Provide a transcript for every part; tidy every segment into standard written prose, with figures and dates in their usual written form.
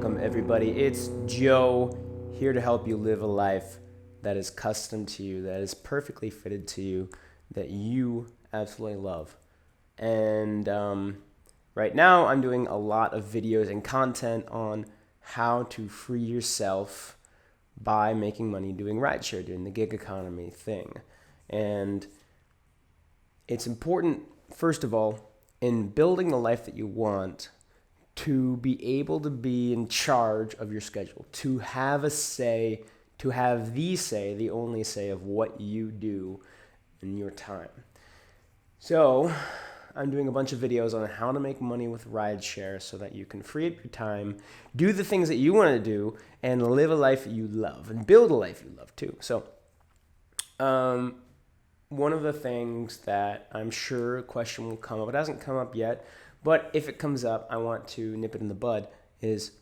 Welcome, everybody. It's Joe, here to help you live a life that is custom to you, that is perfectly fitted to you, that you absolutely love. And right now, I'm doing a lot of videos and content on how to free yourself by making money doing rideshare, doing the gig economy thing. And it's important, first of all, in building the life that you want, to be able to be in charge of your schedule, to have a say, to have the only say of what you do in your time. So I'm doing a bunch of videos on how to make money with rideshare so that you can free up your time, do the things that you want to do, and live a life that you love, and build a life you love too. So one of the things that I'm sure a question will come up, it hasn't come up yet, but if it comes up, I want to nip it in the bud, is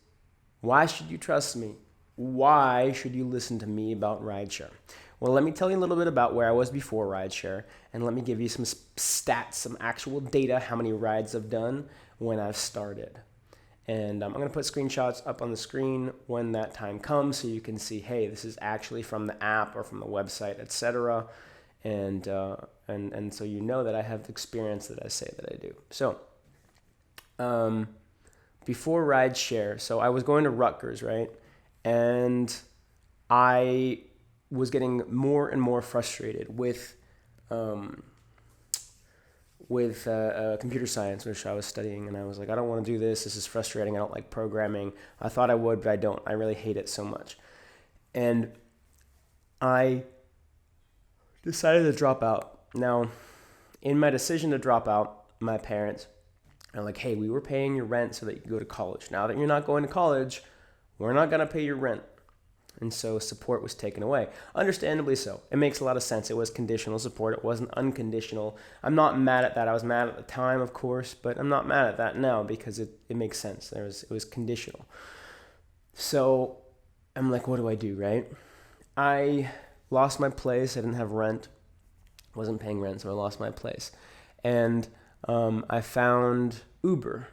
why should you trust me? Why should you listen to me about rideshare? Well, let me tell you a little bit about where I was before rideshare, and let me give you some stats, some actual data, how many rides I've done when I've started. And I'm going to put screenshots up on the screen when that time comes so you can see, hey, this is actually from the app or from the website, etc. And so you know that I have the experience that I say that I do. So before rideshare, so I was going to Rutgers, right? And I was getting more and more frustrated with computer science, which I was studying, and I was like, I don't want to do this. This is frustrating. I don't like programming. I thought I would, but I don't. I really hate it so much. And I decided to drop out. Now, in my decision to drop out, my parents are like, hey, we were paying your rent so that you could go to college. Now that you're not going to college, we're not going to pay your rent. And so support was taken away. Understandably so. It makes a lot of sense. It was conditional support. It wasn't unconditional. I'm not mad at that. I was mad at the time, of course, but I'm not mad at that now because it makes sense. It was conditional. So I'm like, what do I do, right? I lost my place. I didn't have rent. Wasn't paying rent, so I lost my place. And I found Uber.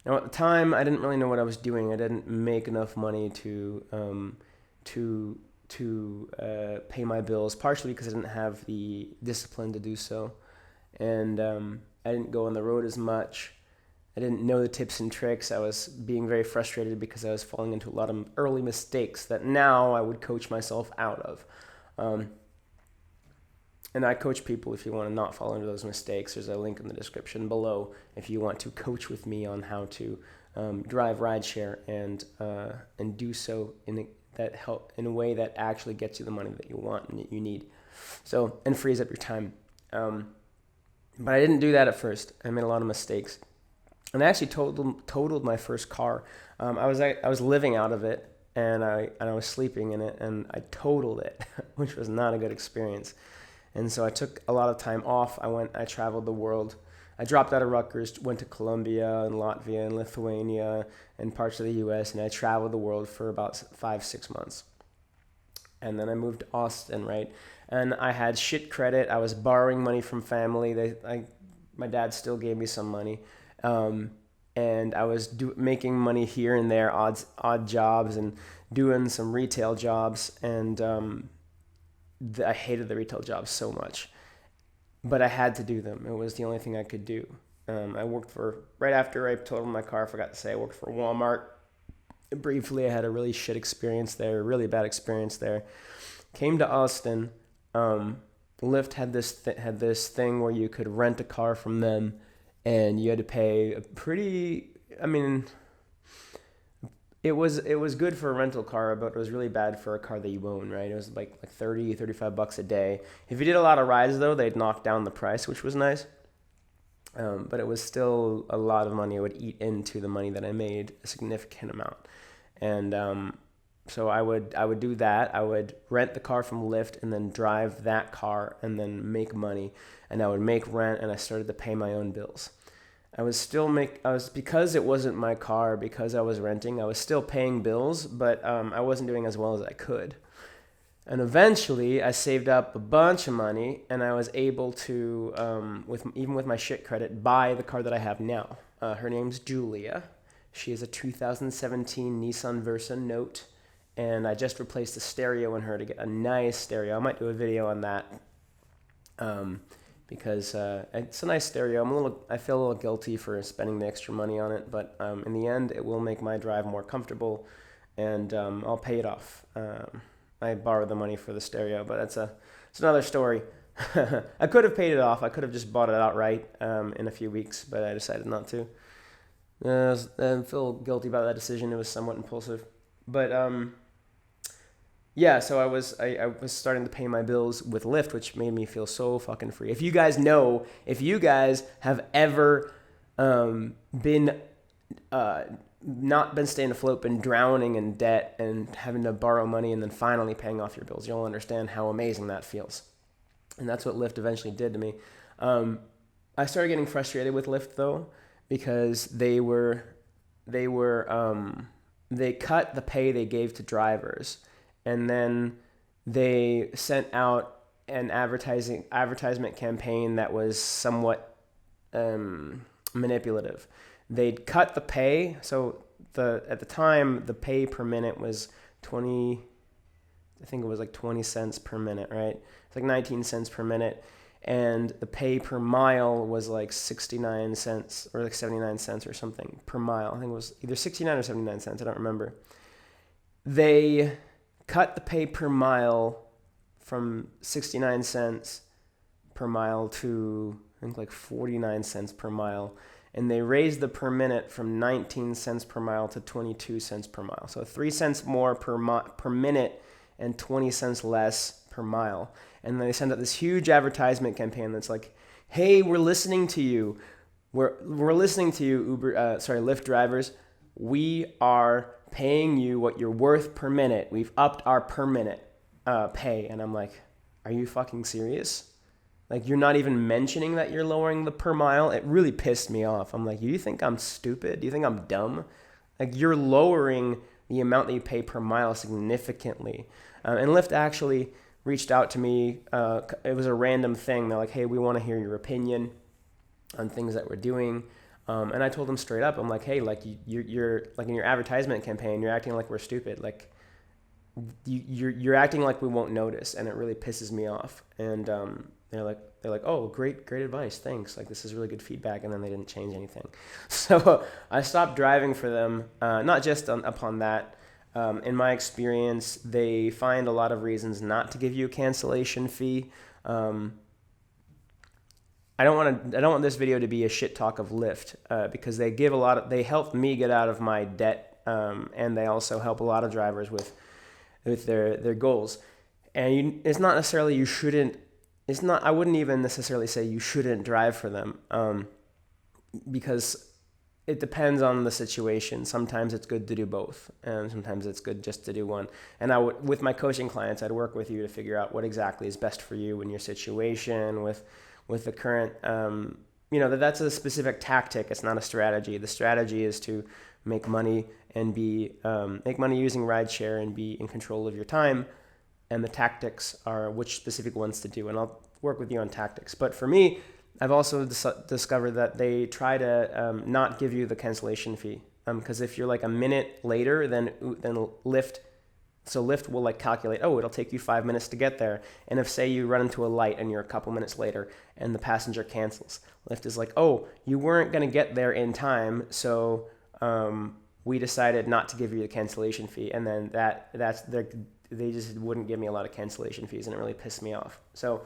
Now at the time, I didn't really know what I was doing. I didn't make enough money to pay my bills, partially because I didn't have the discipline to do so, and I didn't go on the road as much. I didn't know the tips and tricks. I was being very frustrated because I was falling into a lot of early mistakes that now I would coach myself out of. And I coach people if you want to not fall into those mistakes. There's a link in the description below if you want to coach with me on how to drive rideshare and do so in a way that actually gets you the money that you want and that you need. So, and frees up your time. But I didn't do that at first. I made a lot of mistakes. And I actually totaled my first car. I was living out of it, and I was sleeping in it, and I totaled it, which was not a good experience. And so I took a lot of time off. I traveled the world. I dropped out of Rutgers, went to Colombia and Latvia and Lithuania and parts of the US, and I traveled the world for about 5-6 months. And then I moved to Austin, right? And I had shit credit. I was borrowing money from family. My dad still gave me some money. And I was making money here and there, odd jobs, and doing some retail jobs, and I hated the retail jobs so much, but I had to do them. It was the only thing I could do. I worked right after I totaled my car, I forgot to say, I worked for Walmart. Briefly, I had a really shit experience there, really bad experience there. Came to Austin. Lyft had this thing where you could rent a car from them, and you had to pay a pretty, It was good for a rental car, but it was really bad for a car that you own, right? It was like $30-$35 a day. If you did a lot of rides, though, they'd knock down the price, which was nice. But it was still a lot of money. It would eat into the money that I made, a significant amount. And so I would do that. I would rent the car from Lyft and then drive that car and then make money. And I would make rent, and I started to pay my own bills. Because it wasn't my car, because I was renting, I was still paying bills, but I wasn't doing as well as I could. And eventually, I saved up a bunch of money, and I was able to, even with my shit credit, buy the car that I have now. Her name's Julia. She is a 2017 Nissan Versa Note, and I just replaced the stereo in her to get a nice stereo. I might do a video on that, because it's a nice stereo. I feel a little guilty for spending the extra money on it, but in the end, it will make my drive more comfortable, and I'll pay it off. I borrowed the money for the stereo, but it's another story. I could have paid it off. I could have just bought it outright in a few weeks, but I decided not to. I feel guilty about that decision. It was somewhat impulsive, but yeah. So I was starting to pay my bills with Lyft, which made me feel so fucking free. If you guys have ever been not been staying afloat, been drowning in debt and having to borrow money and then finally paying off your bills, you'll understand how amazing that feels. And that's what Lyft eventually did to me. I started getting frustrated with Lyft though, because they cut the pay they gave to drivers, and then they sent out an advertisement campaign that was somewhat manipulative. They'd cut the pay, so at the time the pay per minute was 20 cents per minute, right? It's like 19 cents per minute, and the pay per mile was like 69 cents or like 79 cents or something per mile. I think it was either 69 or 79 cents, I don't remember. They cut the pay per mile from 69 cents per mile to I think like 49 cents per mile. And they raised the per minute from 19 cents per mile to 22 cents per mile. So 3 cents more per minute and 20 cents less per mile. And then they send out this huge advertisement campaign that's like, hey, we're listening to you. We're listening to you, Lyft drivers. We are paying you what you're worth per minute. We've upped our per minute pay. And I'm like, are you fucking serious? Like, you're not even mentioning that you're lowering the per mile. It really pissed me off. I'm like, you think I'm stupid? Do you think I'm dumb? Like, you're lowering the amount that you pay per mile significantly. And Lyft actually reached out to me. It was a random thing. They're like, hey, we want to hear your opinion on things that we're doing. And I told them straight up, I'm like, hey, like you're like in your advertisement campaign, you're acting like we're stupid. Like you're acting like we won't notice, and it really pisses me off. And they're like, oh, great advice, thanks. Like, this is really good feedback. And then they didn't change anything. So I stopped driving for them. Not just upon that. In my experience, they find a lot of reasons not to give you a cancellation fee. I don't want this video to be a shit talk of Lyft, because they helped me get out of my debt, and they also help a lot of drivers with their goals. And it's not necessarily I wouldn't even necessarily say you shouldn't drive for them, because it depends on the situation. Sometimes it's good to do both, and sometimes it's good just to do one. And with my coaching clients, I'd work with you to figure out what exactly is best for you in your situation with the current, that's a specific tactic. It's not a strategy. The strategy is to make money and make money using Rideshare and be in control of your time. And the tactics are which specific ones to do. And I'll work with you on tactics. But for me, I've also discovered that they try to not give you the cancellation fee. Because if you're like a minute later, then Lyft will like calculate, oh, it'll take you 5 minutes to get there. And if, say, you run into a light and you're a couple minutes later and the passenger cancels, Lyft is like, oh, you weren't going to get there in time, so we decided not to give you the cancellation fee. And then they just wouldn't give me a lot of cancellation fees, and it really pissed me off. So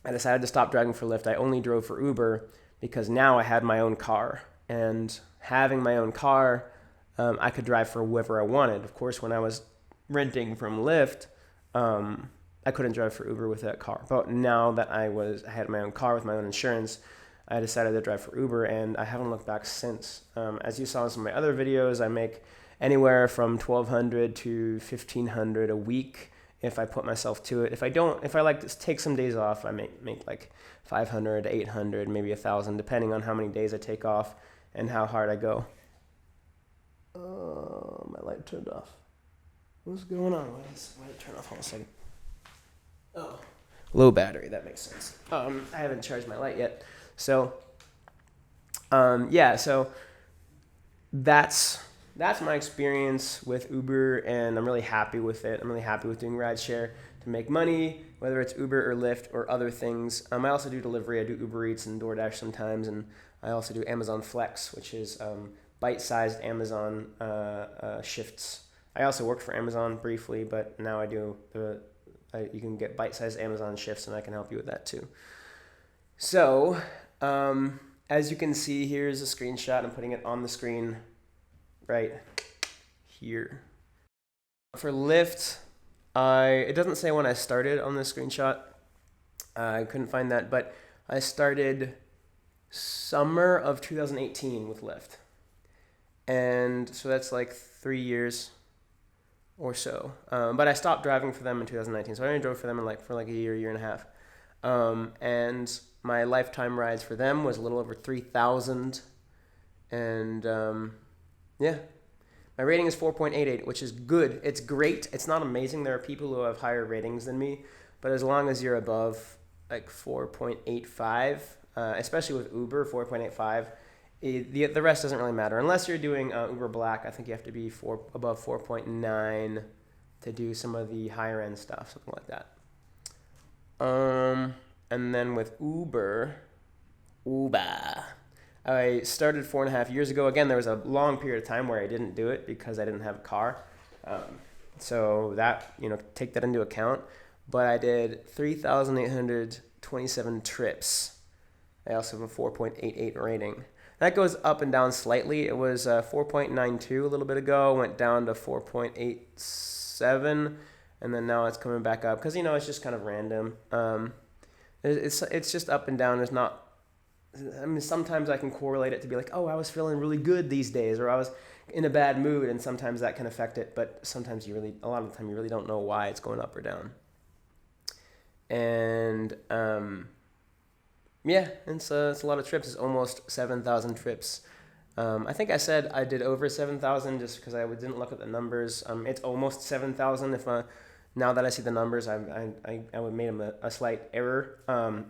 I decided to stop driving for Lyft. I only drove for Uber because now I had my own car. And having my own car, I could drive for whoever I wanted. Of course, when I was renting from Lyft, I couldn't drive for Uber with that car. But now that I had my own car with my own insurance, I decided to drive for Uber, and I haven't looked back since. As you saw in some of my other videos, I make anywhere from $1,200 to $1,500 a week if I put myself to it. If I like to take some days off, I make like $500 to $800, maybe $1,000, depending on how many days I take off and how hard I go. My light turned off. What's going on? Why did it turn off? Hold on a second. Oh, low battery. That makes sense. I haven't charged my light yet. So, So that's my experience with Uber, and I'm really happy with it. I'm really happy with doing rideshare to make money, whether it's Uber or Lyft or other things. I also do delivery. I do Uber Eats and DoorDash sometimes, and I also do Amazon Flex, which is bite-sized Amazon shifts. I also worked for Amazon briefly, but now I do you can get bite-sized Amazon shifts, and I can help you with that too. So, as you can see, here's a screenshot. I'm putting it on the screen right here. For Lyft, it doesn't say when I started on this screenshot. I couldn't find that, but I started summer of 2018 with Lyft. And so that's like 3 years or so. But I stopped driving for them in 2019. So I only drove for them for a year and a half. And my lifetime rides for them was a little over 3,000. And yeah, my rating is 4.88, which is good. It's great. It's not amazing. There are people who have higher ratings than me. But as long as you're above like 4.85, especially with Uber, 4.85, the rest doesn't really matter. Unless you're doing Uber Black, I think you have to be above 4.9 to do some of the higher end stuff, something like that. And then with Uber, I started 4.5 years ago. Again, there was a long period of time where I didn't do it because I didn't have a car. So that, take that into account. But I did 3,827 trips. I also have a 4.88 rating. That goes up and down slightly. It was 4.92 a little bit ago, went down to 4.87, and then now it's coming back up because it's just kind of random. It's just up and down. There's not. I mean, sometimes I can correlate it to be like, oh, I was feeling really good these days, or I was in a bad mood, and sometimes that can affect it. But sometimes a lot of the time, you really don't know why it's going up or down. And yeah, and so it's a lot of trips. It's almost 7,000 trips. I think I said I did over 7,000 just because I didn't look at the numbers. It's almost 7,000. Now that I see the numbers, I would made a slight error.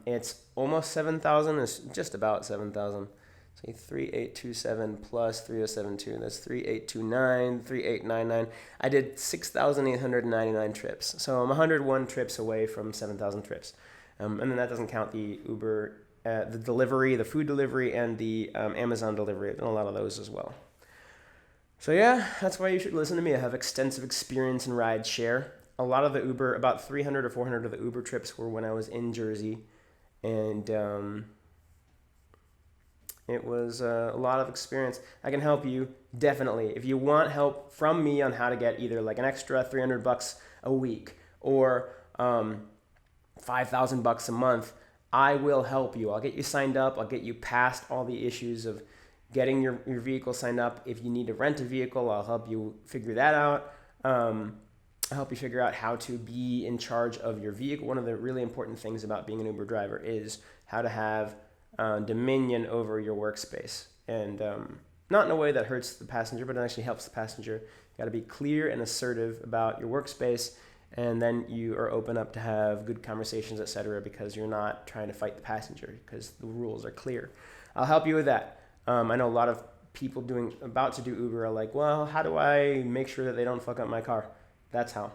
It's almost 7,000. It's just about 7,000. So 3,827 plus 3,072. That's 3,829, 3,899. I did 6,899 trips. So I'm 101 trips away from 7,000 trips. And then that doesn't count the Uber, the delivery, the food delivery, and the Amazon delivery. I've done a lot of those as well. So yeah, that's why you should listen to me. I have extensive experience in rideshare. A lot of the Uber, about 300 or 400 of the Uber trips were when I was in Jersey. And it was a lot of experience. I can help you, definitely. If you want help from me on how to get either like an extra $300 a week or $5,000 a month, I will help you. I'll get you signed up. I'll get you past all the issues of getting your vehicle signed up. If you need to rent a vehicle, I'll help you figure that out. I'll help you figure out how to be in charge of your vehicle. One of the really important things about being an Uber driver is how to have dominion over your workspace. And not in a way that hurts the passenger, but it actually helps the passenger. You got to be clear and assertive about your workspace. And then you are open up to have good conversations, etc., because you're not trying to fight the passenger because the rules are clear. I'll help you with that. I know a lot of people about to do Uber are like, well, how do I make sure that they don't fuck up my car? That's how.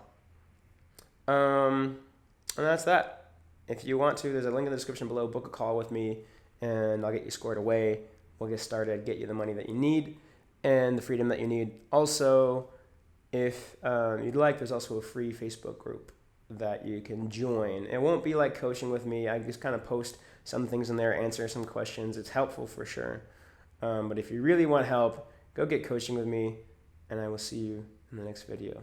And that's that. If you want to, there's a link in the description below. Book a call with me, and I'll get you squared away. We'll get started, get you the money that you need and the freedom that you need. Also, if you'd like, there's also a free Facebook group that you can join. It won't be like coaching with me. I just kind of post some things in there, answer some questions. It's helpful for sure. But if you really want help, go get coaching with me, and I will see you in the next video.